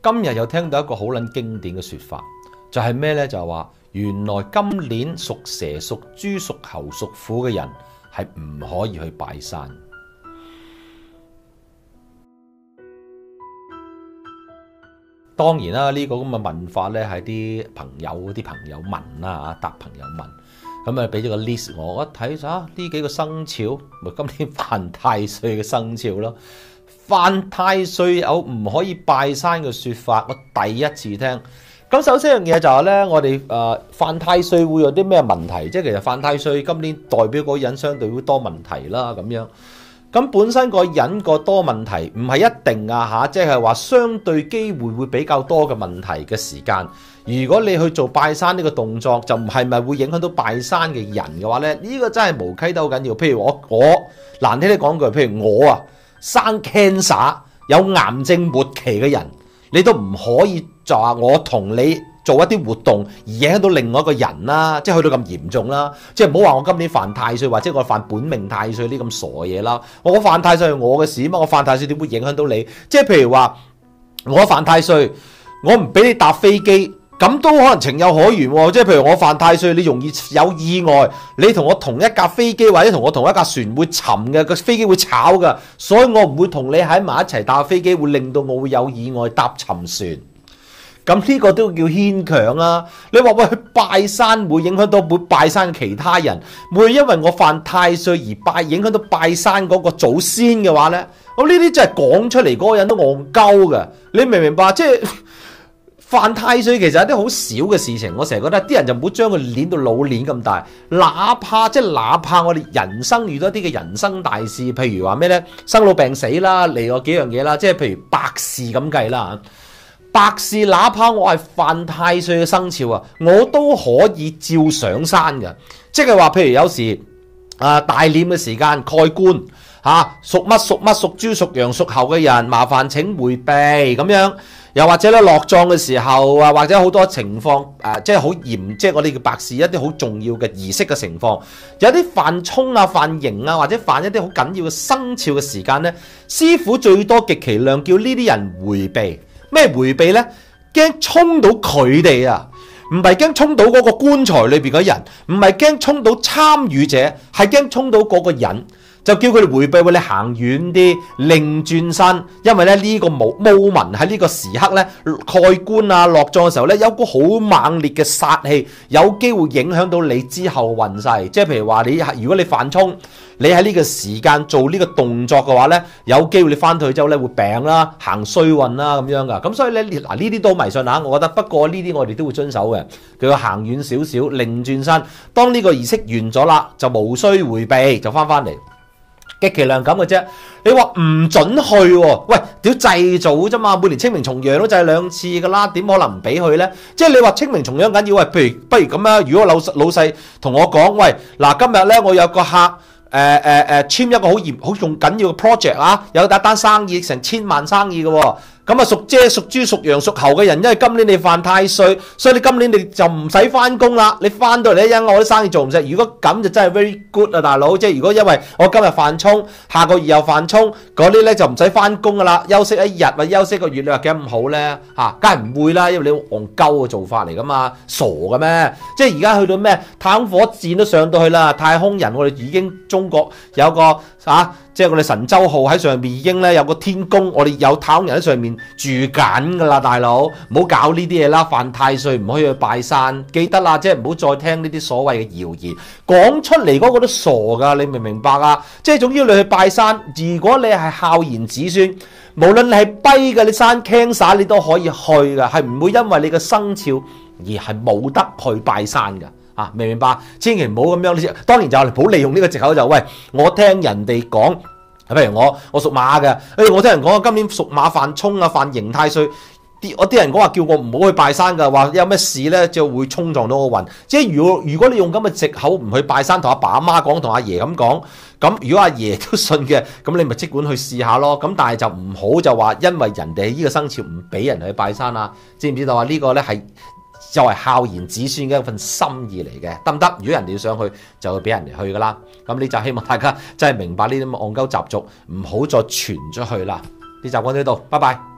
今日又聽到一個好撚經典嘅説法，就係咩呢？就係話原來今年屬蛇、屬豬、屬猴、屬虎嘅人係唔可以去拜山。當然啦，呢個咁嘅問法呢，係啲朋友問啦，答朋友問，咁啊俾咗個 list 我，一睇呢幾個生肖，咪今年犯太歲嘅生肖咯。犯太歲有唔可以拜山嘅説法，我第一次聽。咁首先一樣嘢就係咧，我哋犯太歲會有啲咩問題？即係其實犯太歲今年代表嗰個人相對會多問題啦，咁樣。咁本身個人個多問題唔係一定嚇，即係話相對機會會比較多嘅問題嘅時間。如果你去做拜山呢個動作，就唔係咪會影響到拜山嘅人嘅話咧？呢個真係無稽都好緊要。譬如我難聽啲講句，譬如我生 cancer 有癌症末期嘅人，你都唔可以就話我同你做一啲活動而影響到另外一個人啦，即係去到咁嚴重啦。即係唔好話我今年犯太歲或者我犯本命太歲呢咁傻嘢啦。我犯太歲係我嘅事嘛，我犯太歲點會影響到你？即係譬如話我犯太歲，我唔俾你搭飛機。咁都可能情有可原喎，即係譬如我犯太歲，你容易有意外，你同我同一架飛機或者同我同一架船會沉嘅，個飛機會炒嘅，所以我唔會同你喺埋一齊搭飛機，會令到我會有意外搭沉船。咁呢個都叫牽強啊！你話喂去拜山會影響到會拜山嘅其他人，會因為我犯太歲而影響到拜山嗰個祖先嘅話呢？咁呢啲真係講出嚟嗰個人都戇鳩嘅，你明唔明白？即係。犯太歲其實係啲好少嘅事情，我成日覺得啲人就唔好將佢攣到老攣咁大。哪怕我哋人生遇到一啲嘅人生大事，譬如話咩呢？生老病死啦，嚟過幾樣嘢啦，即係譬如百事咁計啦。百事哪怕我係犯太歲嘅生肖啊，我都可以照上山嘅。即係話譬如有時大殮嘅時間蓋棺屬乜屬乜屬豬屬羊屬猴嘅人，麻煩請迴避咁樣。又或者咧落葬嘅時候啊，或者好多情況即係好嚴，即係我哋嘅白事一啲好重要嘅儀式嘅情況，有啲犯沖啊、犯刑啊，或者犯一啲好緊要嘅生肖嘅時間呢，師傅最多極其量叫呢啲人迴避。咩迴避呢？驚沖到佢哋啊，唔係驚沖到嗰個棺材裏邊嘅人，唔係驚沖到參與者，係驚沖到嗰個人。就叫佢哋迴避，你行遠啲，擰轉身，因為咧呢個moment喺呢個時刻咧蓋棺啊落葬嘅時候咧，有個好猛烈嘅殺氣，有機會影響到你之後運勢。即係譬如話如果你犯沖，你喺呢個時間做呢個動作嘅話咧，有機會你翻去之後咧會病啦、行衰運啦咁樣噶。咁所以咧呢啲都迷信嚇，我覺得。不過呢啲我哋都會遵守嘅。佢行遠少少，擰轉身，當呢個儀式完咗啦，就無需迴避，就翻嚟。極其量咁嘅啫，你話唔准去喎？喂，屌祭祖啫嘛，每年清明重陽都祭2次噶啦，點可能唔俾去呢？即係你話清明重陽緊要，喂，不如咁啊！如果老細同我講，喂，嗱今日呢，我有個客簽一個好重緊要嘅 project 啊，有一單生意成1000萬生意嘅喎。咁啊屬豬屬羊屬猴嘅人，因為今年你犯太歲，所以你今年你就唔使翻工啦。你翻到嚟咧，我啲生意做唔成。如果咁就真係 very good 啊，大佬。即係如果因為我今日犯沖，下個月又犯沖，嗰啲咧就唔使翻工噶啦，休息一日或者休息個月，你話幾咁好咧？梗係唔會啦，因為你戇鳩嘅做法嚟噶嘛，傻嘅咩？即係而家去到咩太空火箭都上到去啦，太空人我哋已經中國有個即係我哋神舟號喺上面已經咧有個天宮，我哋有太空人喺上面住緊噶啦，大佬，唔好搞呢啲嘢啦。犯太歲唔可以去拜山，記得啦，即係唔好再聽呢啲所謂嘅謠言，講出嚟嗰個都傻噶，你明唔明白啊？即係總之你去拜山，如果你係孝賢子孫，無論你係跛嘅，你生 cancer 你都可以去噶，係唔會因為你嘅生肖而係冇得去拜山噶。明唔明白？千祈唔好咁樣。當然就係唔好利用呢個藉口就喂，我聽人哋講，譬如我屬馬嘅，我聽人講今年屬馬犯沖啊，犯刑太歲，啲人講話叫我唔好去拜山㗎，話有咩事咧就會衝撞到個運。即係如果你用咁嘅藉口唔去拜山，同阿爸阿媽講，同阿爺咁講，咁如果阿爺都信嘅，咁你咪即管去試下咯。咁但係就唔好就話因為人哋呢個生肖唔俾人去拜山啊，知唔知道啊？呢個咧係就係孝賢子孫嘅一份心意嚟嘅，得唔得？如果人哋要上去，就會俾人哋去噶啦。咁你就希望大家真係明白呢啲咁嘅戇鳩習俗，唔好再傳出去啦。呢集講到呢度，拜拜。